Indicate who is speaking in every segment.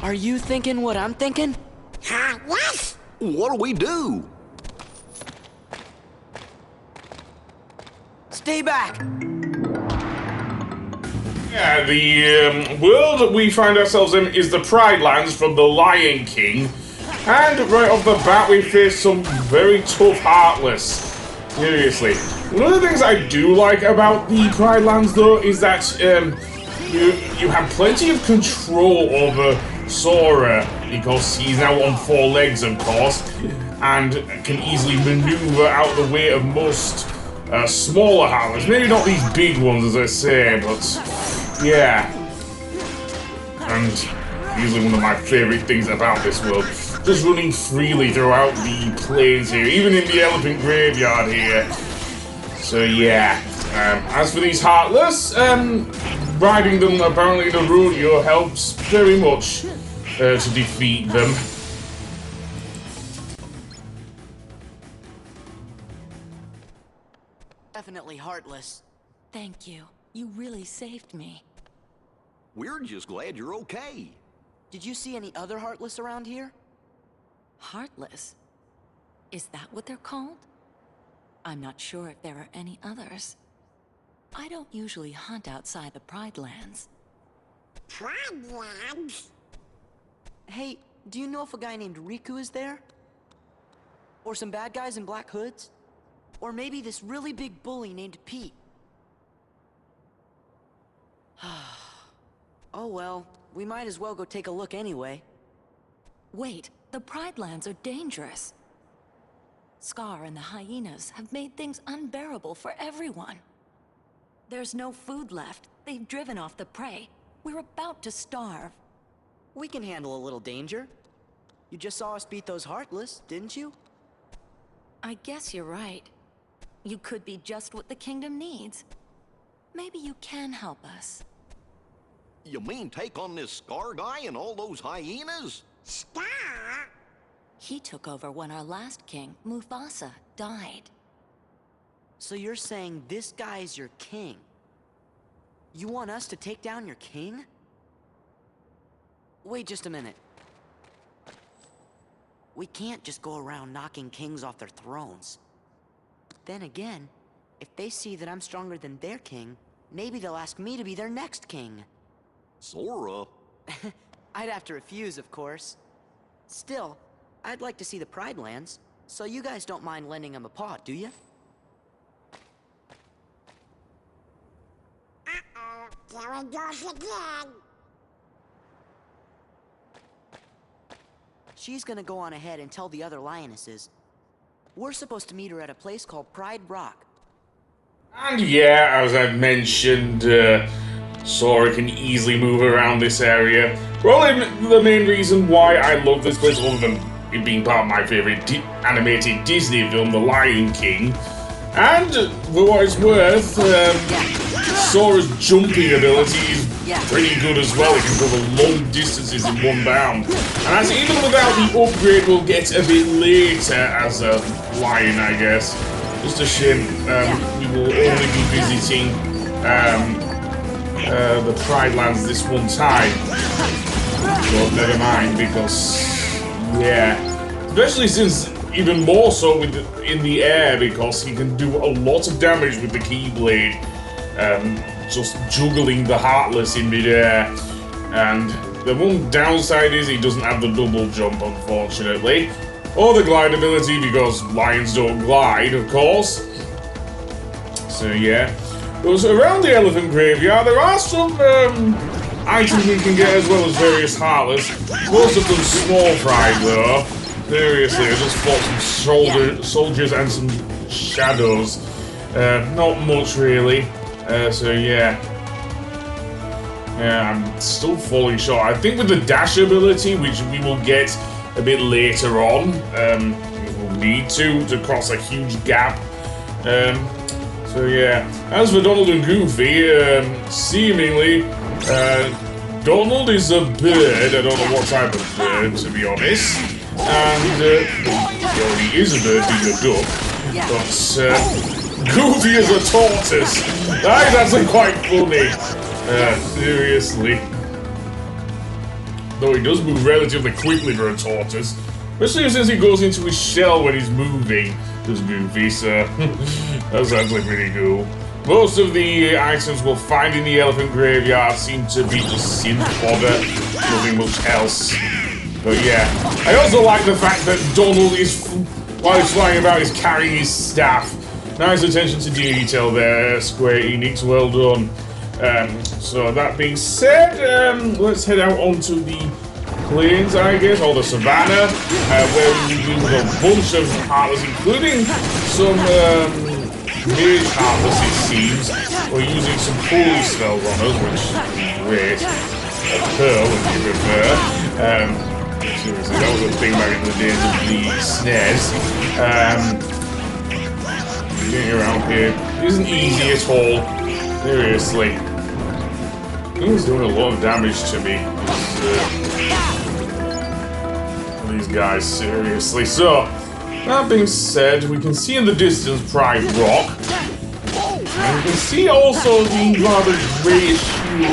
Speaker 1: Are you thinking what I'm thinking?
Speaker 2: Yes?
Speaker 3: What do we do?
Speaker 1: Stay back!
Speaker 4: Yeah, the world that we find ourselves in is the Pride Lands from The Lion King. And right off the bat, we face some very tough Heartless. Seriously. One of the things I do like about the Pride Lands, though, is that you have plenty of control over Sora, because he's now on 4 legs, of course, and can easily maneuver out of the way of most smaller Heartless. Maybe not these big ones, as I say, but yeah. And usually one of my favorite things about this world, just running freely throughout the plains here, even in the elephant graveyard here. So yeah, as for these Heartless, riding them apparently in a rodeo helps very much to defeat them.
Speaker 1: Definitely heartless.
Speaker 5: Thank you. You really saved me.
Speaker 3: We're just glad you're okay.
Speaker 1: Did you see any other heartless around here?
Speaker 5: Heartless? Is that what they're called? I'm not sure if there are any others. I don't usually hunt outside the Pride Lands.
Speaker 2: Pride Lands?
Speaker 1: Hey, do you know if a guy named Riku is there? Or some bad guys in black hoods? Or maybe this really big bully named Pete? Oh well, we might as well go take a look anyway.
Speaker 5: Wait, the Pride Lands are dangerous. Scar and the hyenas have made things unbearable for everyone. There's no food left. They've driven off the prey. We're about to starve.
Speaker 1: We can handle a little danger. You just saw us beat those heartless, didn't you?
Speaker 5: I guess you're right. You could be just what the kingdom needs. Maybe you can help us.
Speaker 3: You mean take on this Scar guy and all those hyenas?
Speaker 2: Star?
Speaker 5: He took over when our last king, Mufasa, died.
Speaker 1: So you're saying this guy's your king? You want us to take down your king? Wait just a minute. We can't just go around knocking kings off their thrones. Then again, if they see that I'm stronger than their king, maybe they'll ask me to be their next king.
Speaker 3: Sora?
Speaker 1: I'd have to refuse, of course. Still, I'd like to see the Pride Lands, so you guys don't mind lending them a paw, do you?
Speaker 2: Uh-oh, there it goes again.
Speaker 1: She's gonna go on ahead and tell the other lionesses. We're supposed to meet her at a place called Pride Rock.
Speaker 4: And yeah, as I've mentioned, Sora can easily move around this area. Probably the main reason why I love this place, other than it being part of my favorite animated Disney film, The Lion King. And for what it's worth, Sora's jumping ability is pretty good as well. It can cover long distances in one bound. And that's even without the upgrade we'll get a bit later as a lion, I guess. Just a shame we will only be visiting the Pride Lands this one time. But never mind, because, yeah. Especially since, even more so with in the air, because he can do a lot of damage with the Keyblade. Just juggling the Heartless in midair. And the one downside is he doesn't have the double jump, unfortunately. Or the glide ability, because lions don't glide, of course. So yeah. But around the elephant graveyard, there are some items we can get as well as various Heartless. Most of them small fry, though. Seriously, I just fought some soldiers and some shadows. Not much, really. So yeah. I'm still falling short. I think with the dash ability, which we will get a bit later on, we will need to cross a huge gap. So yeah. As for Donald and Goofy, seemingly, Donald is a bird. I don't know what type of bird, to be honest. And, he already is a bird, being a duck. But, Goofy is a tortoise. That is actually quite funny. Seriously. though he does move relatively quickly for a tortoise. Especially since he goes into his shell when he's moving. Does Goofy, so that's actually pretty cool. Most of the items we'll find in the elephant graveyard seem to be just synth fodder, nothing much else. But yeah, I also like the fact that Donald is, while he's flying about, is carrying his staff. Nice attention to detail there, Square Enix, well done. So that being said, let's head out onto the plains, I guess, or the savannah, where we do a bunch of heartless, including some mage heartless, it seems. We're using some holy spells on us, which is great. A pearl, if you prefer. Seriously, that was a thing back in the days of the SNES. Getting around here isn't easy at all. Seriously. He's doing a lot of damage to me. These guys, seriously. So, that being said, we can see in the distance Pride Rock. And we can see also the rather greyish hue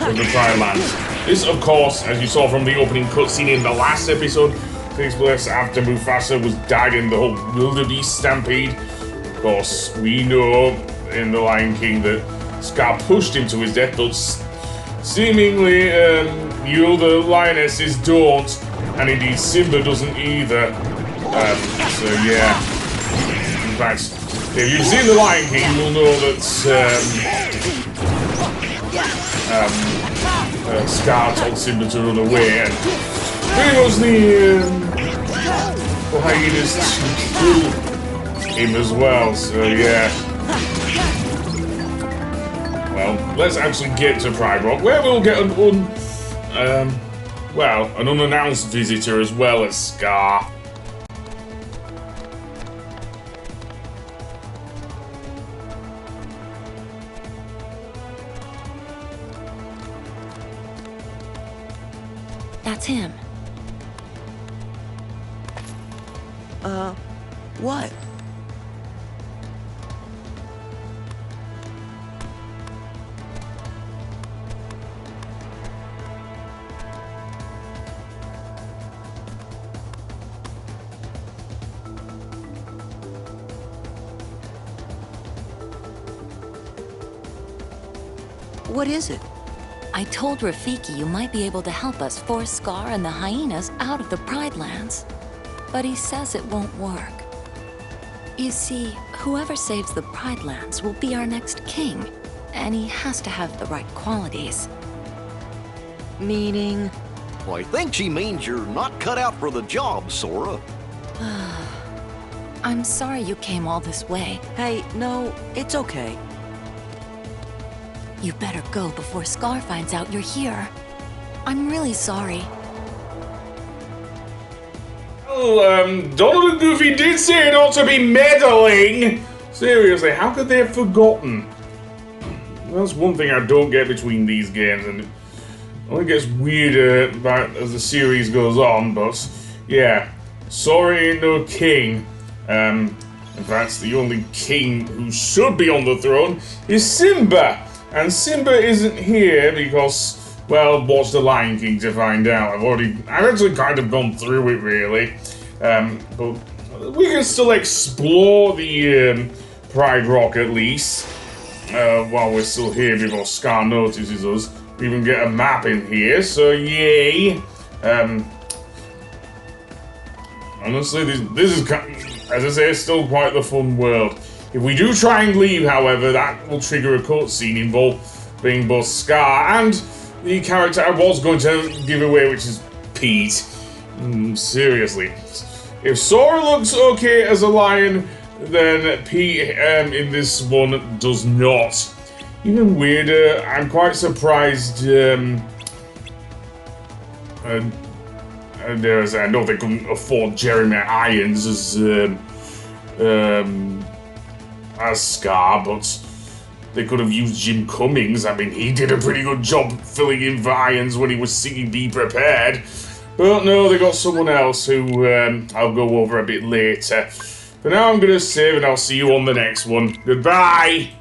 Speaker 4: of the Pride Lands. This, of course, as you saw from the opening cutscene in the last episode, takes place after Mufasa was died in the whole wildebeest stampede. Of course, we know in The Lion King that Scar pushed him to his death, but seemingly the other lionesses don't, and indeed Simba doesn't either. So yeah. In fact, if you've seen The Lion King, you will know that Scar told Simba to run away, and pretty much the hyenas killed him as well, so yeah. Well, let's actually get to Pride Rock, where we'll get an unannounced visitor as well as Scar.
Speaker 5: That's him.
Speaker 1: What? What is it?
Speaker 5: I told Rafiki you might be able to help us force Scar and the hyenas out of the Pride Lands. But he says it won't work. You see, whoever saves the Pride Lands will be our next king, and he has to have the right qualities.
Speaker 1: Meaning?
Speaker 3: Well, I think she means you're not cut out for the job, Sora.
Speaker 5: I'm sorry you came all this way.
Speaker 1: Hey, no, it's okay.
Speaker 5: You better go before Scar finds out you're here. I'm really sorry.
Speaker 4: Well, Donald and Goofy did say it ought to be meddling! Seriously, how could they have forgotten? That's one thing I don't get between these games, and it only gets weirder as the series goes on, but yeah, Sora ain't no king. In fact, the only king who should be on the throne is Simba! And Simba isn't here because, well, watch The Lion King to find out. I've actually kind of gone through it, really. But we can still explore the Pride Rock, at least, while we're still here before Scar notices us. We even get a map in here, so yay. Honestly, this is, as I say, still quite the fun world. If we do try and leave, however, that will trigger a cutscene involving both Scar and the character I was going to give away, which is Pete. Seriously. If Sora looks okay as a lion, then Pete in this one does not. Even weirder, I'm quite surprised I know they couldn't afford Jeremy Irons as Scar, but they could have used Jim Cummings. I mean, he did a pretty good job filling in for Irons when he was singing Be Prepared. But no, they got someone else who I'll go over a bit later. For now, I'm going to save, and I'll see you on the next one. Goodbye!